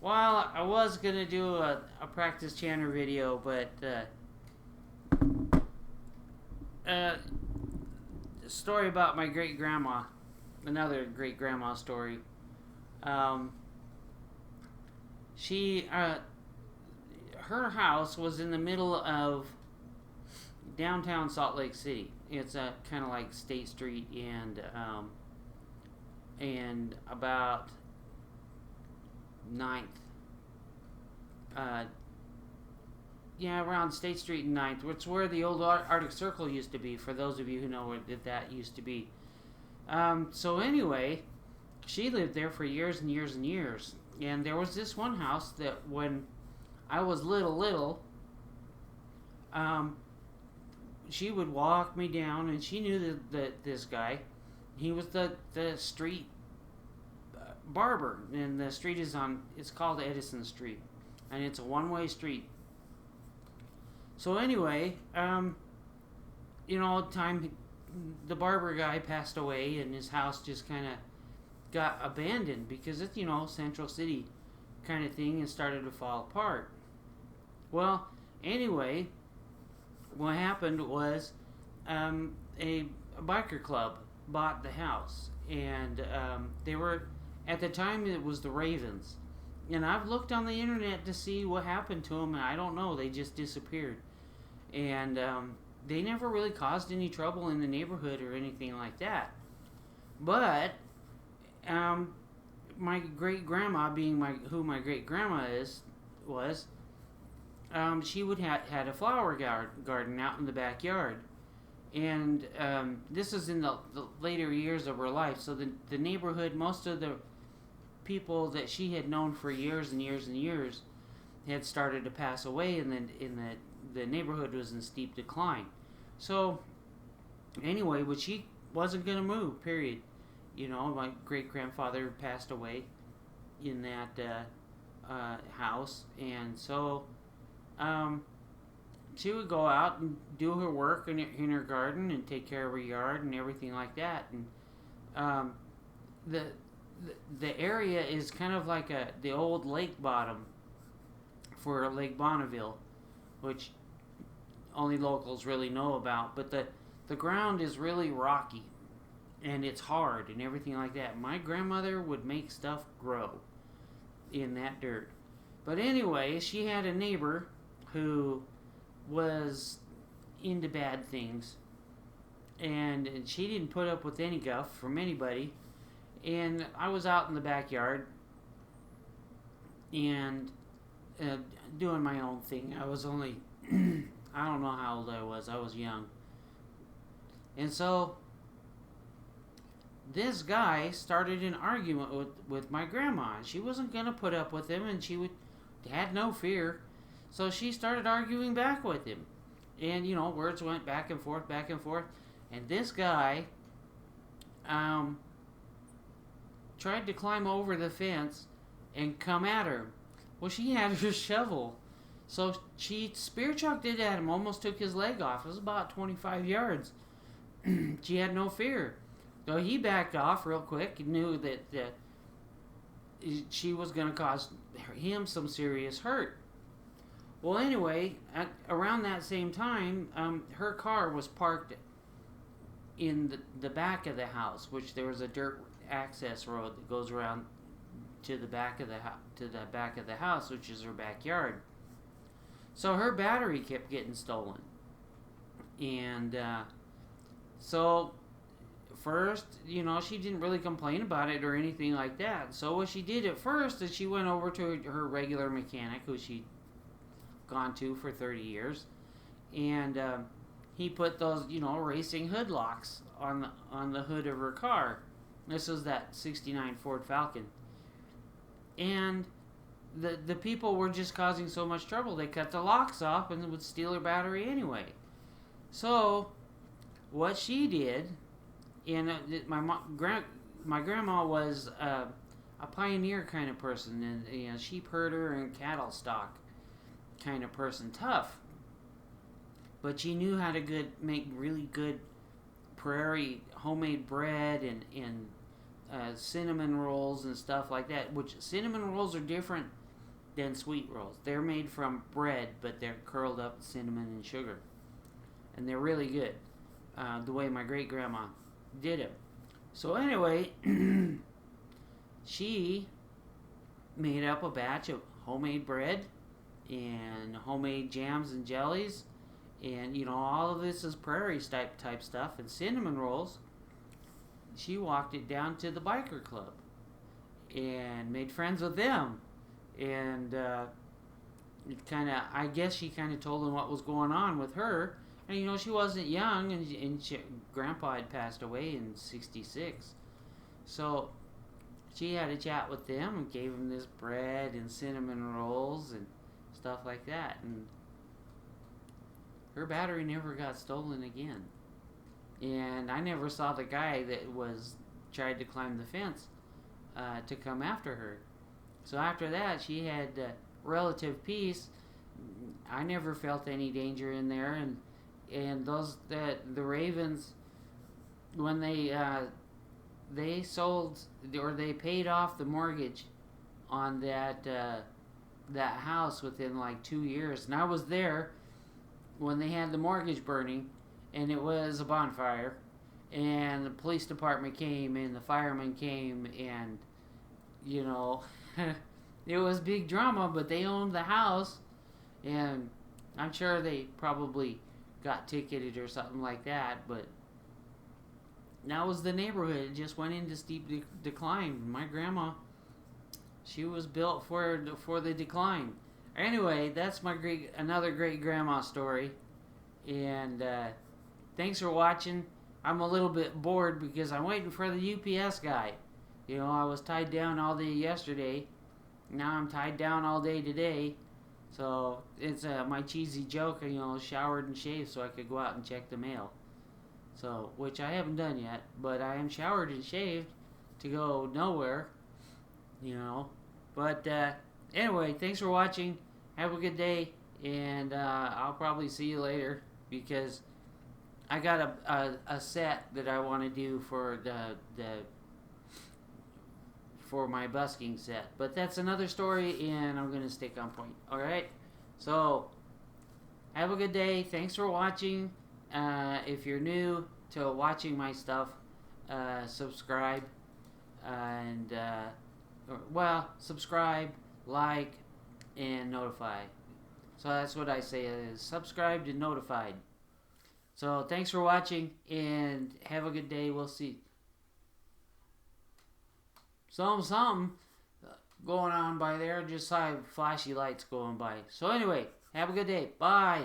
Well, I was gonna do a practice chanter video, but uh, a story about my great grandma, another great grandma story. Um, she, her house was in the middle of downtown Salt Lake City. It's kind of like State Street and about Ninth. Uh, yeah, around State Street and Ninth, which is where the old Arctic Circle used to be. For those of you who know where that used to be. So anyway, she lived there for years and years and years. And there was this one house that when I was little, um, she would walk me down, and she knew that this guy, he was the street barber, and the street is on. It's called Edison Street, and it's a one-way street. So anyway, time the barber guy passed away, and his house just kind of got abandoned because it's Central City kind of thing and started to fall apart. Well, anyway, what happened was a biker club bought the house, and they were at the time it was the Ravens, and I've looked on the internet to see what happened to them, and I don't know. They just disappeared, and they never really caused any trouble in the neighborhood or anything like that. But my great grandma, being who my great grandma was, she would had a flower garden out in the backyard, and this is in the later years of her life. So the neighborhood, most of the people that she had known for years and years and years, had started to pass away, and then the neighborhood was in steep decline. So anyway, but she wasn't gonna move. Period. My great grandfather passed away in that house, and so she would go out and do her work in her garden and take care of her yard and everything like that. And the area is kind of like the old lake bottom for Lake Bonneville, which only locals really know about. But the ground is really rocky, and it's hard and everything like that. My grandmother would make stuff grow in that dirt. But anyway, she had a neighbor who was into bad things, and she didn't put up with any guff from anybody. And I was out in the backyard and doing my own thing. I was only I don't know how old I was. I was young. And so this guy started an argument with my grandma. She wasn't going to put up with him, and she had no fear. So she started arguing back with him. And, words went back and forth, back and forth. And this guy tried to climb over the fence and come at her. Well, she had her shovel. So she spear chucked it at him, almost took his leg off. It was about 25 yards. She had no fear. So he backed off real quick. He knew that she was going to cause him some serious hurt. Well, anyway, around that same time, her car was parked in the back of the house, which there was a dirt access road that goes around to the back of the house, which is her backyard. So her battery kept getting stolen, and so first, she didn't really complain about it or anything like that. So what she did at first is she went over to her regular mechanic, who she'd gone to for 30 years, and he put those, racing hood locks on the hood of her car. This was that 69 Ford Falcon. And the people were just causing so much trouble, they cut the locks off and would steal her battery anyway. So what she did, and my grandma was a pioneer kind of person, and sheep herder and cattle stock kind of person, tough. But she knew how to make really good prairie homemade bread and cinnamon rolls and stuff like that. Which cinnamon rolls are different than sweet rolls. They're made from bread, but they're curled up with cinnamon and sugar. And they're really good, the way my great grandma did it. So anyway, she made up a batch of homemade bread and homemade jams and jellies, and all of this is prairie type stuff, and cinnamon rolls. She walked it down to the biker club and made friends with them, and I guess she kind of told them what was going on with her. And she wasn't young, and Grandpa had passed away in '66, so she had a chat with them and gave them this bread and cinnamon rolls and stuff like that. And her battery never got stolen again. And I never saw the guy that tried to climb the fence to come after her. So after that, she had relative peace. I never felt any danger in there. And the Ravens, when they sold, or they paid off the mortgage on that house within like 2 years, and I was there when they had the mortgage burning, and it was a bonfire, and the police department came and the firemen came, and it was big drama. But they owned the house, and I'm sure they probably got ticketed or something like that, but that was the neighborhood. It just went into steep decline. My grandma, she was built for the decline. Anyway, that's another great grandma story, and thanks for watching. I'm a little bit bored because I'm waiting for the UPS guy. I was tied down all day yesterday. Now I'm tied down all day today. So it's my cheesy joke, showered and shaved so I could go out and check the mail. So, which I haven't done yet, but I am showered and shaved to go nowhere, But anyway, thanks for watching. Have a good day, and I'll probably see you later because I got a set that I want to do for for my busking set. But that's another story, and I'm going to stick on point. Alright? So, have a good day. Thanks for watching. If you're new to watching my stuff, subscribe. And, subscribe, like, and notify. So that's what I say is subscribed and notified. So thanks for watching, and have a good day. We'll see. Something going on by there. Just saw flashy lights going by. So anyway, have a good day. Bye.